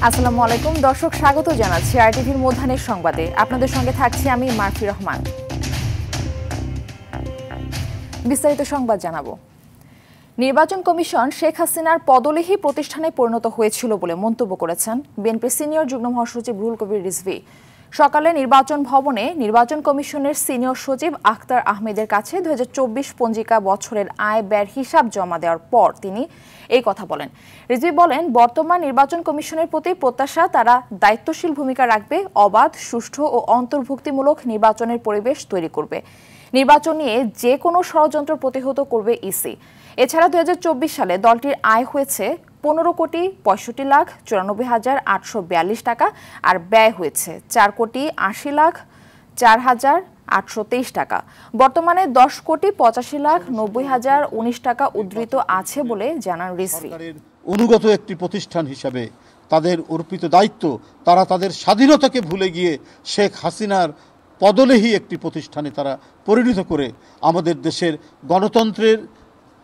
আসসালামু আলাইকুম দর্শক, স্বাগত জানাচ্ছি আরটিভির মধ্যাহ্নের সংবাদে। আপনাদের সঙ্গে থাকছি আমি মারফি রহমান। বিস্তারিত সংবাদ জানাবো। নির্বাচন কমিশন শেখ হাসিনার পদলেহী প্রতিষ্ঠানে পরিণত হয়েছিল বলে মন্তব্য করেছেন বিএনপির সিনিয়র যুগ্ম মহাসচিব রুহুল কবির রিজভী। সকালে নির্বাচন ভবনে নির্বাচন কমিশনের সিনিয়র সচিব আখতার আহমেদের কাছে 2024 পঞ্জিকা বছরের আয় ব্যয়ের হিসাব জমা দেওয়ার পর তিনি এই কথা বলেন। রিজভী বলেন, বর্তমান নির্বাচন কমিশনের প্রতি প্রত্যাশা তারা দায়িত্বশীল ভূমিকা রাখবে, অবাধ, সুষ্ঠু ও অন্তর্ভুক্তিমূলক নির্বাচনের পরিবেশ তৈরি করবে। নির্বাচন নিয়ে যে কোনো ষড়যন্ত্র প্রতিহত করবে ইসি। এছাড়া 2024 সালে দলটির আয় হয়েছে 15,65,94,842 টাকা আর ব্যয় হয়েছে 4,80,04,823 টাকা। বর্তমানে 10,85,90,019 টাকা উদ্ধৃত আছে বলে জানান রিজভী। অনুগত একটি প্রতিষ্ঠান হিসাবে তাদের অর্পিত দায়িত্ব, তারা তাদের স্বাধীনতাকে ভুলে গিয়ে শেখ হাসিনার পদলেহী একটি প্রতিষ্ঠানে তারা পরিণত করে আমাদের দেশের গণতন্ত্রের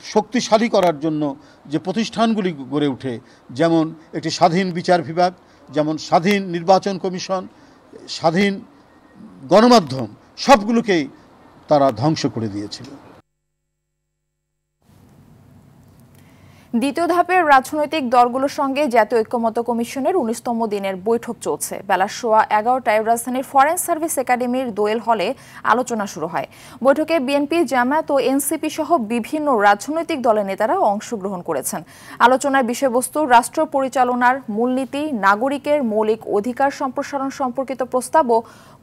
শক্তিশালী করার জন্য যে প্রতিষ্ঠানগুলি গড়ে ওঠে, যেমন একটি স্বাধীন বিচার বিভাগ, যেমন স্বাধীন নির্বাচন কমিশন, স্বাধীন গণমাধ্যম, সবগুলোকেই তারা ধ্বংস করে দিয়েছিল। দ্বিতীয় ধাপের রাজনৈতিক দলগুলোর সঙ্গে জাতীয় ঐক্যমত্য কমিশনের 19তম দিনের বৈঠক চলছে। বেলা 11:15টায় রাজধানীর ফরেন সার্ভিস একাডেমির দোয়েল হলে আলোচনা শুরু হয়। বৈঠকে বিএনপি, জামায়াত ও এনসিপি সহ বিভিন্ন রাজনৈতিক দলের নেতারা অংশগ্রহণ করেছেন। আলোচনার বিষয়বস্তু রাষ্ট্র পরিচালনার মূলনীতি, নাগরিকের মৌলিক অধিকার সম্প্রসারণ সম্পর্কিত প্রস্তাব ও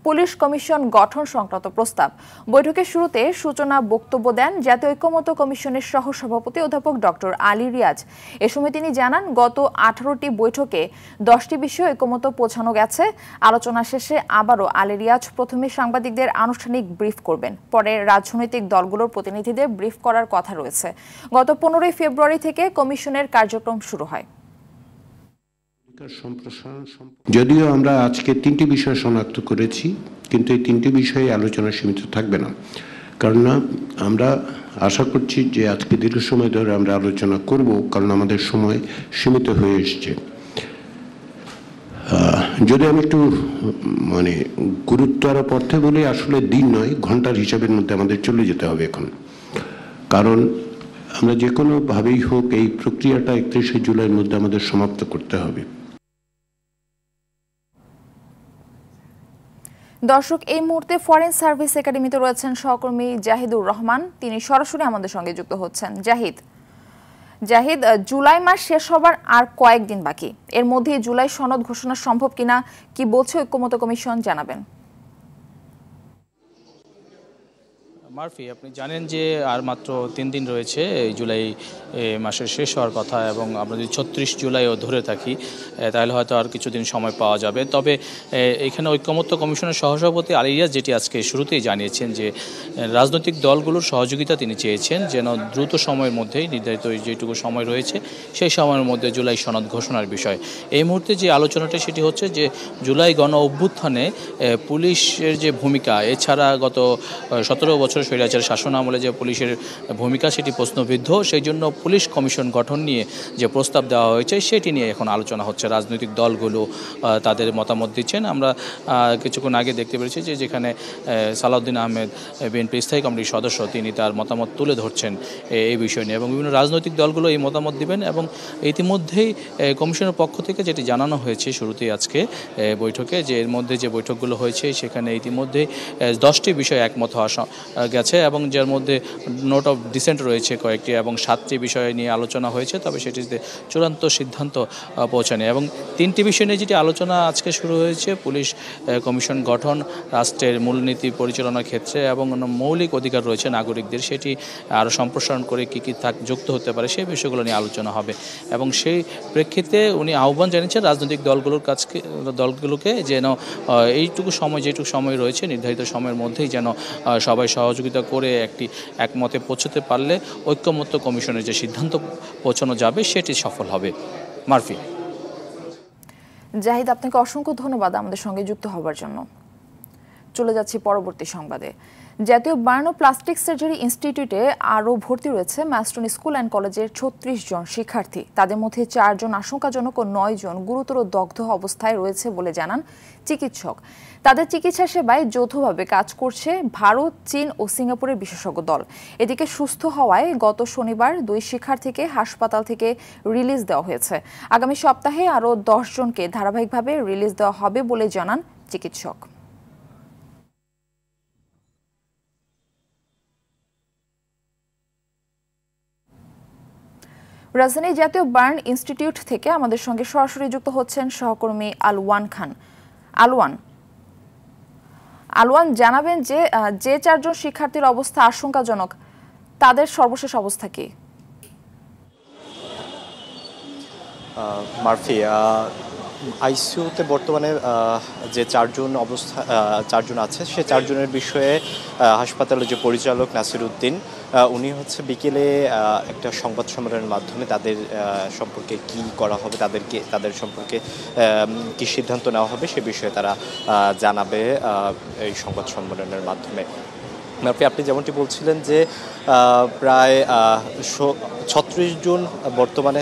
পুলিশ কমিশন গঠন সংক্রান্ত প্রস্তাব। বৈঠকের শুরুতে সূচনা বক্তব্য দেন জাতীয় ঐক্যমত্য কমিশনের সহসভাপতি অধ্যাপক ডক্টর আলী রিয়াজ। এ সময় তিনি জানান, গত 18টি বৈঠকে 10টি বিষয়ে ঐক্যমত্য পৌঁছানো গেছে। আলোচনা শেষে আবারও আলী রিয়াজ প্রথমে সাংবাদিকদের আনুষ্ঠানিক ব্রিফ করবেন, পরে রাজনৈতিক দলগুলোর প্রতিনিধিদের ব্রিফ করার কথা রয়েছে। গত 15 ফেব্রুয়ারি থেকে কমিশনের কার্যক্রম শুরু হয়। যদিও আমরা আজকে 3টি বিষয় শনাক্ত করেছি, কিন্তু এই 3টি বিষয়ে আলোচনা সীমিত থাকবে না, কারণ আমরা আশা করছি যে আজকে দীর্ঘ সময় ধরে আমরা আলোচনা করব, কারণ আমাদের সময় সীমিত হয়ে এসছে। যদি আমি একটু গুরুত্ব আরো অর্থে বলি, আসলে দিন নয়, ঘন্টার হিসাবের মধ্যে আমাদের চলে যেতে হবে এখন, কারণ আমরা যে কোনো ভাবেই হোক এই প্রক্রিয়াটা 31শে জুলাইয়ের মধ্যে আমাদের সমাপ্ত করতে হবে। দর্শক, এই মুহূর্তে ফরেন সার্ভিস একাডেমিতে রয়েছেন সহকর্মী জাহিদুর রহমান। তিনি সরাসরি আমাদের সঙ্গে যুক্ত হচ্ছেন। জাহিদ, জুলাই মাস শেষ হবার আর কয়েকদিন বাকি, এর মধ্যে জুলাই সনদ ঘোষণা সম্ভব কিনা, কি বলছে ঐক্যমত্য কমিশন, জানাবেন। মারফি, আপনি জানেন যে আর মাত্র 3 দিন রয়েছে এই জুলাই মাসের শেষ হওয়ার কথা, এবং আমরা যদি 36 জুলাইও ধরে থাকি তাহলে হয়তো আর কিছুদিন সময় পাওয়া যাবে। তবে এখানে ঐক্যমত্য কমিশনের সহসভাপতি আলী রিয়াজ যেটি আজকে শুরুতেই জানিয়েছেন যে রাজনৈতিক দলগুলোর সহযোগিতা তিনি চেয়েছেন, যেন দ্রুত সময়ের মধ্যেই নির্ধারিত যেটুকু সময় রয়েছে সেই সময়ের মধ্যে জুলাই সনদ ঘোষণার বিষয়। এই মুহূর্তে যে আলোচনাটা সেটি হচ্ছে যে জুলাই গণ অভ্যুত্থানে পুলিশের যে ভূমিকা, এছাড়া গত 17 বছর স্বৈরাচার শাসন আমলে যে পুলিশের ভূমিকা সেটি প্রশ্নবিদ্ধ, সেই জন্য পুলিশ কমিশন গঠন নিয়ে যে প্রস্তাব দেওয়া হয়েছে সেটি নিয়ে এখন আলোচনা হচ্ছে। রাজনৈতিক দলগুলো তাদের মতামত দিচ্ছেন। আমরা কিছুক্ষণ আগে দেখতে পেরেছি যে যেখানে সালাউদ্দিন আহমেদ, বিএনপি স্থায়ী কমিটির সদস্য, তিনি তার মতামত তুলে ধরছেন এই বিষয় নিয়ে, এবং বিভিন্ন রাজনৈতিক দলগুলো এই মতামত দিবেন। এবং ইতিমধ্যেই কমিশনের পক্ষ থেকে যেটি জানানো হয়েছে শুরুতেই আজকে বৈঠকে, যে এর মধ্যে যে বৈঠকগুলো হয়েছে সেখানে ইতিমধ্যেই 10টি বিষয় একমত হওয়া গেছে, এবং যার মধ্যে নোট অফ ডিসেন্ট রয়েছে কয়েকটি, এবং 7টি বিষয় নিয়ে আলোচনা হয়েছে, তবে সেটিতে চূড়ান্ত সিদ্ধান্ত পৌঁছানো। এবং 3টি বিষয় নিয়ে যেটি আলোচনা আজকে শুরু হয়েছে, পুলিশ কমিশন গঠন, রাষ্ট্রের মূলনীতি পরিচালনার ক্ষেত্রে এবং মৌলিক অধিকার রয়েছে নাগরিকদের, সেটি আরও সম্প্রসারণ করে কী কী যুক্ত হতে পারে সেই বিষয়গুলো নিয়ে আলোচনা হবে। এবং সেই প্রেক্ষিতে উনি আহ্বান জানিয়েছেন রাজনৈতিক দলগুলোকে যেন এইটুকু সময়, যেটুকু সময় রয়েছে নির্ধারিত সময়ের মধ্যেই যেন সবাই সহযোগিতা করে একমতে পৌঁছতে পারলে ঐক্যমত্য কমিশনের যে সিদ্ধান্ত পৌঁছানো যাবে সেটি সফল হবে। মারফি। জাহিদ, আপনাকে অসংখ্য ধন্যবাদ আমাদের সঙ্গে যুক্ত হবার জন্য। চলে যাচ্ছি পরবর্তী সংবাদে। জাতীয় বার্ন ও প্লাস্টিক সার্জারি ইনস্টিটিউটে আরও ভর্তি রয়েছে ম্যাস্টন স্কুল অ্যান্ড কলেজের ৩৬ জন শিক্ষার্থী। তাদের মধ্যে 4 জন আশঙ্কাজনক ও 9 জন গুরুতর দগ্ধ অবস্থায় রয়েছে বলে জানান চিকিৎসক। তাদের চিকিৎসা সেবায় যৌথভাবে কাজ করছে ভারত, চীন ও সিঙ্গাপুরের বিশেষজ্ঞ দল। এদিকে সুস্থ হওয়ায় গত শনিবার 2 শিক্ষার্থীকে হাসপাতাল থেকে রিলিজ দেওয়া হয়েছে। আগামী সপ্তাহে আরও 10 জনকে ধারাবাহিকভাবে রিলিজ দেওয়া হবে বলে জানান চিকিৎসক। রাজধানী জাতীয় বার্ন ইনস্টিটিউট থেকে আমাদের সঙ্গে সরাসরি যুক্ত হচ্ছেন সহকর্মী আলওয়ান খান। আলওয়ান জানাবেন যে 4 জন শিক্ষার্থীর অবস্থা আশঙ্কাজনক, তাদের সর্বশেষ অবস্থা কি? মারফি, আইসিইউতে বর্তমানে যে 4 জন আছে সে 4 জনের বিষয়ে হাসপাতালের যে পরিচালক নাসির উদ্দিন উনি বিকেলে একটা সংবাদ সম্মেলনের মাধ্যমে তাদের সম্পর্কে কি করা হবে, তাদের সম্পর্কে কি সিদ্ধান্ত নেওয়া হবে সে বিষয়ে তারা জানাবে এই সংবাদ সম্মেলনের মাধ্যমে। আপনি যেমনটি বলছিলেন যে প্রায় 36 জন বর্তমানে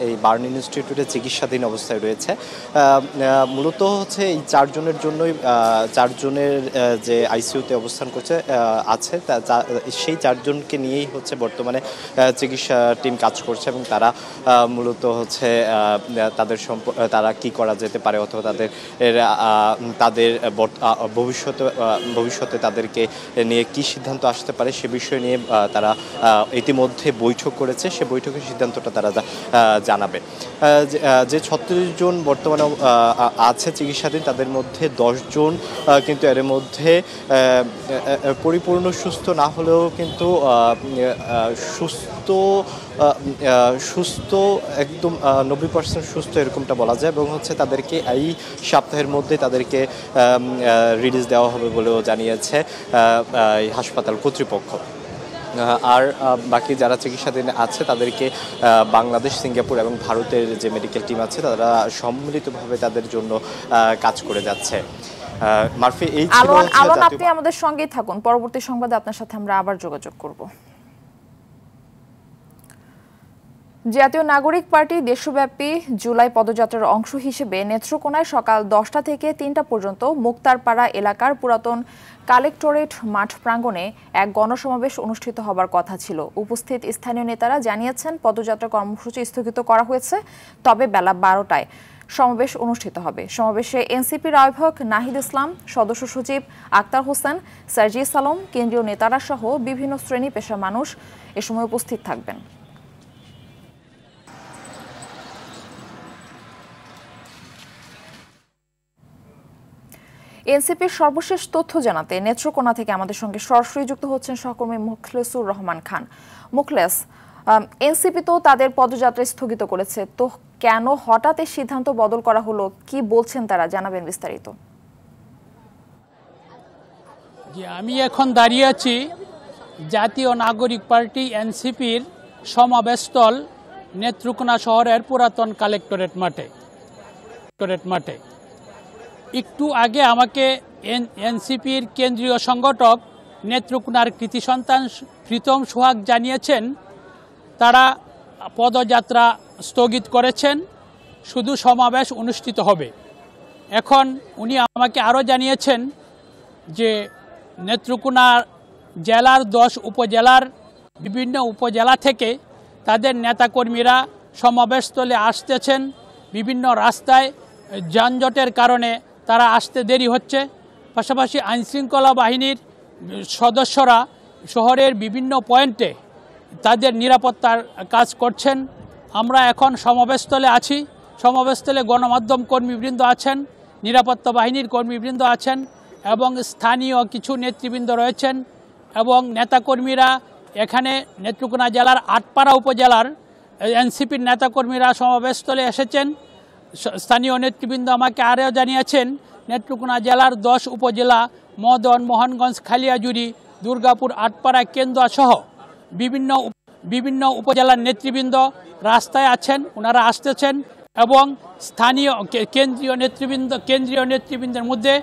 এই বার্ন ইনস্টিটিউটে চিকিৎসাধীন অবস্থায় রয়েছে। মূলত এই 4 জনের জন্যই 4 জনের যে আইসিইউতে অবস্থান করছে আছে সেই 4 জনকে নিয়েই বর্তমানে চিকিৎসা টিম কাজ করছে এবং তারা মূলত তারা কি করা যেতে পারে অথবা তাদের ভবিষ্যতে তাদেরকে নিয়ে কি সিদ্ধান্ত আসতে পারে সে বিষয় নিয়ে তারা ইতিমধ্যে বৈঠক করেছে। সে বৈঠকের সিদ্ধান্তটা তারা জানাবে। যে 36 জন বর্তমানে আছে চিকিৎসাধীন তাদের মধ্যে 10 জন কিন্তু এর মধ্যে পরিপূর্ণ সুস্থ না হলেও কিন্তু সুস্থ একদম 90% সুস্থ এরকমটা বলা যায় এবং তাদেরকে এই সপ্তাহের মধ্যে তাদেরকে রিলিজ দেওয়া হবে বলেও জানিয়েছে হাসপাতাল কর্তৃপক্ষ। আর বাকি যারা চিকিৎসাধীন আছে তাদেরকে বাংলাদেশ, সিঙ্গাপুর এবং ভারতের যে মেডিকেল টিম আছে তারা সম্মিলিতভাবে তাদের জন্য কাজ করে যাচ্ছে। মারফি, এই ছিল আপনি আমাদের সঙ্গেই থাকুন, পরবর্তী সংবাদে আপনার সাথে আমরা আবার যোগাযোগ করব। জাতীয় নাগরিক পার্টি দেশব্যাপী জুলাই পদযাত্রার অংশ হিসেবে নেত্রকোনায় সকাল 10টা থেকে 3টা পর্যন্ত মুক্তারপাড়া এলাকার পুরাতন কালেক্টরেট মাঠ প্রাঙ্গণে এক গণসমাবেশ অনুষ্ঠিত হবার কথা ছিল। উপস্থিত স্থানীয় নেতারা জানিয়েছেন পদযাত্রা কর্মসূচি স্থগিত করা হয়েছে, তবে বেলা 12টায় সমাবেশ অনুষ্ঠিত হবে। সমাবেশে এনসিপির আহ্বায়ক নাহিদ ইসলাম, সদস্য সচিব আক্তার হোসেন, সার্জিস আলম, কেন্দ্রীয় নেতারা সহ বিভিন্ন শ্রেণী পেশার মানুষ এ সময় উপস্থিত থাকবেন। এনসিপির সর্বশেষ তথ্য জানাতে নেত্রকোনা থেকে আমাদের সঙ্গে সরাসরি যুক্ত হচ্ছেন সহকর্মী মুখলেসুর রহমান খান। মুখলেস, এনসিপি তো তাদের পদযাত্রা স্থগিত করেছে, তো কেন হঠাৎ এই সিদ্ধান্ত বদল করা হলো, কি বলছেন তারা, জানাবেন বিস্তারিত। আমি এখন দাঁড়িয়ে আছি জাতীয় নাগরিক পার্টি এনসিপির সমাবেশস্থল নেত্রকোনা শহরের পুরাতন কালেক্টরেট মাঠে। একটু আগে আমাকে এনসিপির কেন্দ্রীয় সংগঠক নেত্রকোনার কৃতি সন্তান প্রীতম সোহাগ জানিয়েছেন তারা পদযাত্রা স্থগিত করেছেন, শুধু সমাবেশ অনুষ্ঠিত হবে। এখন উনি আমাকে আরও জানিয়েছেন যে নেত্রকোনা জেলার 10 উপজেলার বিভিন্ন উপজেলা থেকে তাদের নেতাকর্মীরা সমাবেশস্থলে আসতেছেন। বিভিন্ন রাস্তায় যানজটের কারণে তারা আসতে দেরি হচ্ছে। পাশাপাশি আইনশৃঙ্খলা বাহিনীর সদস্যরা শহরের বিভিন্ন পয়েন্টে তাদের নিরাপত্তার কাজ করছেন। আমরা এখন সমাবেশস্থলে আছি। সমাবেশস্থলে গণমাধ্যম কর্মীবৃন্দ আছেন, নিরাপত্তা বাহিনীর কর্মীবৃন্দ আছেন এবং স্থানীয় কিছু নেতৃবৃন্দ রয়েছেন এবং নেতাকর্মীরা এখানে নেত্রকোনা জেলার আটপাড়া উপজেলার এনসিপির নেতাকর্মীরা সমাবেশস্থলে এসেছেন। স্থানীয় নেতৃবৃন্দ আমাকে আরও জানিয়েছেন নেত্রকোনা জেলার 10 উপজেলা মদন, মোহনগঞ্জ, খালিয়াজুড়ি, দুর্গাপুর, আটপাড়া, কেন্দুয়া সহ বিভিন্ন উপজেলার নেতৃবৃন্দ রাস্তায় আছেন, ওনারা আসতেছেন এবং স্থানীয় কেন্দ্রীয় নেতৃবৃন্দের মধ্যে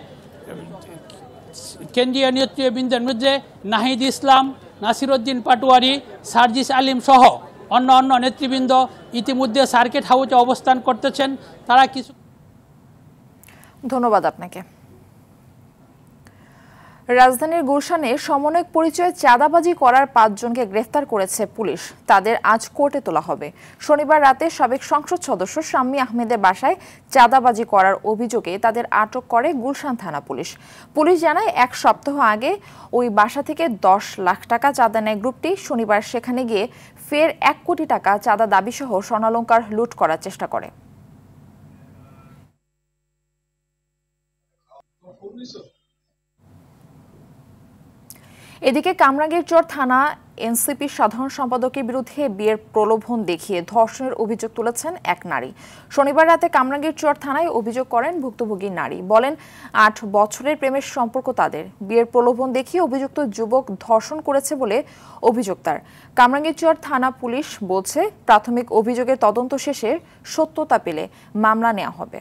কেন্দ্রীয় নেতৃবৃন্দের মধ্যে নাহিদ ইসলাম, নাসিরউদ্দিন পাটোয়ারি, সার্জিস আলিম সহ অন্য নেতৃবৃন্দ ইতিমধ্যে সার্কিট হাউসে অবস্থান করতেছেন। তারা কিছু ধন্যবাদ আপনাকে। রাজধানীর গুলশানে সমন্বয়ক পরিচয়ে চাঁদাবাজি করার 5 জনকে গ্রেফতার করেছে পুলিশ। তাদের আজ কোর্টে তোলা হবে। শনিবার রাতে সাবেক সংসদ সদস্য শাম্মী আহমেদের বাসায় চাঁদাবাজি করার অভিযোগে তাদের আটক করে গুলশান থানা পুলিশ। পুলিশ জানায় 1 সপ্তাহ আগে ওই বাসা থেকে 10 লাখ টাকা চাঁদা নেয় গ্রুপটি। শনিবার সেখানে গিয়ে ফের 1 কোটি টাকা চাঁদা দাবিসহ স্বর্ণালংকার লুট করার চেষ্টা করে। এদিকে কামরাঙ্গীরচর থানা এনসিপির সাধারণ সম্পাদকের বিরুদ্ধে বিয়ের প্রলোভন দেখিয়ে ধর্ষণের অভিযোগ তুলেছেন এক নারী। শনিবার রাতে কামরাঙ্গীরচর থানায় অভিযোগ করেন ভুক্তভোগী নারী। বলেন 8 বছরের প্রেমের সম্পর্ক তাদের। বিয়ের প্রলোভন দেখিয়ে অভিযুক্ত যুবক ধর্ষণ করেছে বলে অভিযোগ তার। কামরাঙ্গীরচর থানা পুলিশ বলছে প্রাথমিক অভিযোগের তদন্ত শেষে সত্যতা পেলে মামলা নেওয়া হবে।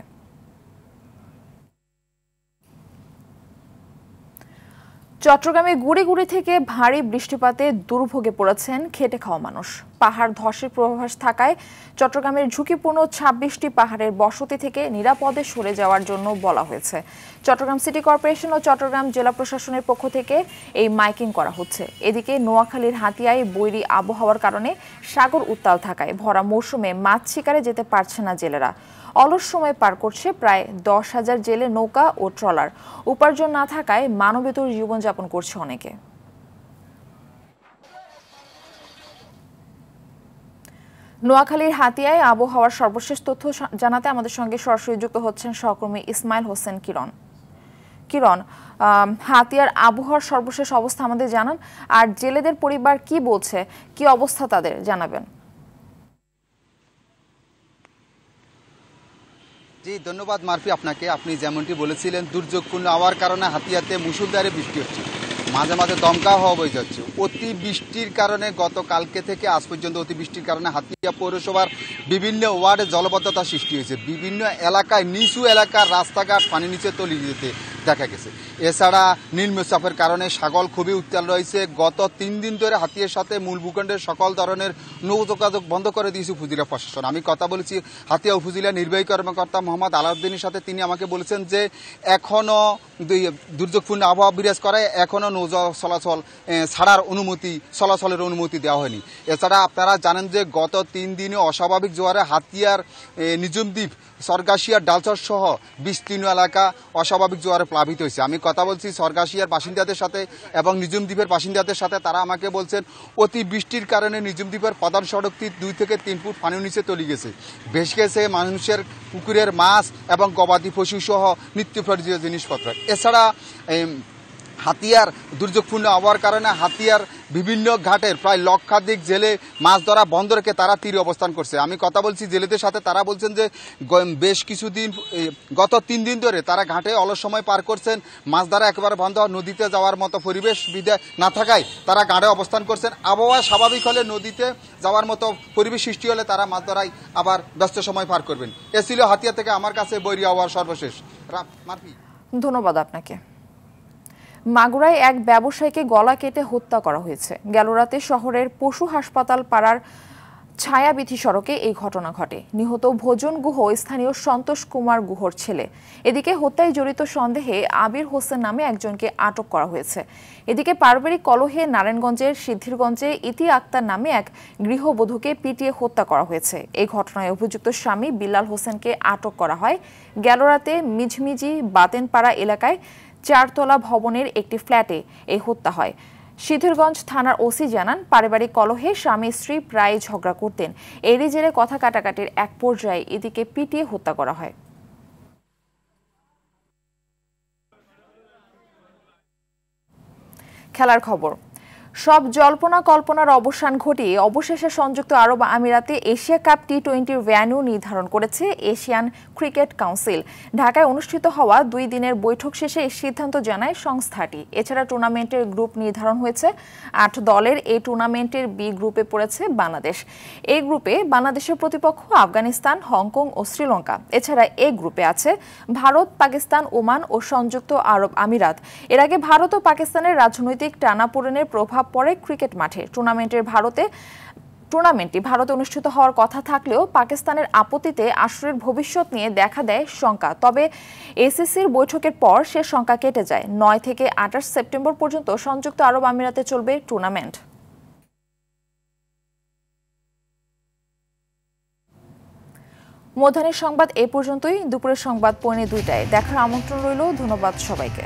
চট্টগ্রামে গুড়ি থেকে ভারী বৃষ্টিপাতে দুর্ভোগে পড়েছেন খেটে খাওয়া মানুষ। পাহাড় ধসের পূর্বাভাস থাকায় চট্টগ্রামের ঝুঁকিপূর্ণ 26টি পাহাড়ের বসতি থেকে নিরাপদে সরে যাওয়ার জন্য বলা হয়েছে। চট্টগ্রাম সিটি কর্পোরেশন ও চট্টগ্রাম জেলা প্রশাসনের পক্ষ থেকে এই মাইকিং করা হচ্ছে। এদিকে নোয়াখালীর হাতিয়ায় বৈরী আবহাওয়ার কারণে সাগর উত্তাল থাকায় ভরা মৌসুমে মাছ শিকারে যেতে পারছে না জেলেরা। অলস সময় পার করছে প্রায় 10,000 জেলে নৌকা ও ট্রলার। উপার্জন না থাকায় মানবেতর জীবনযাপন করছে অনেকে। নোয়াখালীর হাতিয়ায় আবহাওয়ার সর্বশেষ তথ্য জানাতে আমাদের সঙ্গে সরাসরি যুক্ত হচ্ছেন সহকর্মী ইসমাইল হোসেন কিরণ। হাতিয়ার আবহাওয়ার সর্বশেষ অবস্থা আমাদের জানান, আর জেলেদের পরিবার কি বলছে, কি অবস্থা তাদের জানাবেন। জি ধন্যবাদ মারফি আপনাকে। আপনি যেমনটি বলেছিলেন দুর্যোগপূর্ণ হওয়ার কারণে হাতিয়াতে মুষলধারে বৃষ্টি হচ্ছে, মাঝে মাঝে দমকা হওয়া বয়ে যাচ্ছে। অতি বৃষ্টির কারণে গতকালকে থেকে আজ পর্যন্ত অতি বৃষ্টির কারণে হাতিয়া পৌরসভার বিভিন্ন ওয়ার্ডে জলবদ্ধতা সৃষ্টি হয়েছে। বিভিন্ন এলাকায় নিচু এলাকার রাস্তাঘাট পানি নিচে তলিয়ে যেতে দেখা গেছে। এছাড়া নিম্নচাপের কারণে সাগর খুবই উত্তাল রয়েছে। গত 3 দিন ধরে হাতিয়ার সাথে মূল ভূখণ্ডের সকল ধরনের নৌ যোগাযোগ বন্ধ করে দিয়েছে উপজেলা প্রশাসন। আমি কথা বলেছি হাতিয়া উপজেলা নির্বাহী কর্মকর্তা মোহাম্মদ আলাউদ্দিনের সাথে। তিনি আমাকে বলেছেন যে এখনও দুর্যোগপূর্ণ আবহাওয়া বিরাজ করায় এখনও নৌ চলাচল চলাচলের অনুমতি দেওয়া হয়নি। এছাড়া আপনারা জানেন যে গত 3 দিনে অস্বাভাবিক জোয়ারে হাতিয়ার নিজুমদ্বীপ, সরগাছিয়ার ডালচর সহ বিস্তীর্ণ এলাকা অস্বাভাবিক জোয়ারে প্লাবিত হয়েছে। আমি কথা বলছি সরগাছিয়ার বাসিন্দাদের সাথে এবং নিজুমদ্বীপের বাসিন্দাদের সাথে। তারা আমাকে বলছেন অতি বৃষ্টির কারণে নিজুমদ্বীপের প্রধান সড়কটি 2 থেকে 3 ফুট পানির নিচে তলিয়ে গেছে। ভেসে গেছে মানুষের পুকুরের মাছ এবং গবাদি পশু সহ নিত্য প্রয়োজনীয় জিনিসপত্র। এছাড়া হাতিয়ার দুর্যোগপূর্ণ হওয়ার কারণে হাতিয়ার বিভিন্ন ঘাটের প্রায় লক্ষাধিক জেলে মাছ ধরা বন্ধ রেখে তারা তীরে অবস্থান করছে। আমি কথা বলছি জেলেদের সাথে। তারা বলছেন যে বেশ কিছুদিন গত 3 দিন ধরে তারা ঘাটে অলস সময় পার করছেন। মাছ ধরা একেবারে বন্ধ, নদীতে যাওয়ার মতো পরিবেশ বিধে না থাকায় তারা ঘাটে অবস্থান করছেন। আবহাওয়া স্বাভাবিক হলে নদীতে যাওয়ার মতো পরিবেশ সৃষ্টি হলে তারা মাছ ধরায় আবার ব্যস্ত সময় পার করবেন। এ ছিল হাতিয়া থেকে আমার কাছে বৈরী আবহাওয়ার সর্বশেষ। ধন্যবাদ আপনাকে। মাগুরায় এক ব্যবসায়ীকে গলা কেটে হত্যা করা হয়েছে। গেল রাতে শহরের পশু হাসপাতাল পাড়ার ছায়াবিথি সড়কে এই ঘটনা ঘটে। নিহত ভোজন গুহ স্থানীয় সন্তোষ কুমার গুহর ছেলে। এদিকে হত্যায় জড়িত সন্দেহে আবির হোসেন নামে একজনকে আটক করা হয়েছে। এদিকে পারিবারিক কলহে নারায়ণগঞ্জের সিদ্ধিরগঞ্জে ইতি আক্তার নামে এক গৃহবধূকে পিটিয়ে হত্যা করা হয়েছে। এই ঘটনায় অভিযুক্ত স্বামী বিল্লাল হোসেনকে আটক করা হয়। গেল রাতে মিঝমিঝি বাতেনপাড়া এলাকায় 4তলা ভবনের একটি ফ্ল্যাটে এই হত্যা হয়। সিদ্ধিরগঞ্জ থানার ওসি জানান, পারিবারিক কলহে স্বামী স্ত্রী প্রায় ঝগড়া করতেন। এরই জেরে কথা কাটাকাটির এক পর্যায়ে এদিকে পিটিয়ে হত্যা করা হয়। খেলার খবর। সব জল্পনা কল্পনার অবসান ঘটিয়ে অবশেষে সংযুক্ত আরব আমিরাতে এশিয়া কাপ টি-20 ভেন্যু নির্ধারণ করেছে এশিয়ান ক্রিকেট কাউন্সিল। ঢাকায় অনুষ্ঠিত হওয়া 2 দিনের বৈঠক শেষে এই সিদ্ধান্ত জানায় সংস্থাটি। এছাড়া টুর্নামেন্টের গ্রুপ নির্ধারণ হয়েছে। 8 দলের এই টুর্নামেন্টের বি গ্রুপে পড়েছে বাংলাদেশ। এই গ্রুপে বাংলাদেশের প্রতিপক্ষ আফগানিস্তান, হংকং ও শ্রীলঙ্কা। এছাড়া এই গ্রুপে আছে ভারত, পাকিস্তান, ওমান ও সংযুক্ত আরব আমিরাত। এর আগে ভারত ও পাকিস্তানের রাজনৈতিক টানাপোড়েনের প্রভাব পড়ে ক্রিকেট মাঠে। টুর্নামেন্টটি ভারতে অনুষ্ঠিত হওয়ার কথা থাকলেও পাকিস্তানের আপত্তিতে আসরের ভবিষ্যৎ নিয়ে দেখা দেয় শঙ্কা। তবে এসিসির বৈঠকের পর সে শঙ্কা কেটে যায়। 9 থেকে 28 সেপ্টেম্বর পর্যন্ত সংযুক্ত আরব আমিরাতে চলবে টুর্নামেন্ট। মধ্যাহ্নের সংবাদ এ পর্যন্তই। দুপুরের সংবাদ পৌনে 2টায় দেখার আমন্ত্রণ রইল। ধন্যবাদ সবাইকে।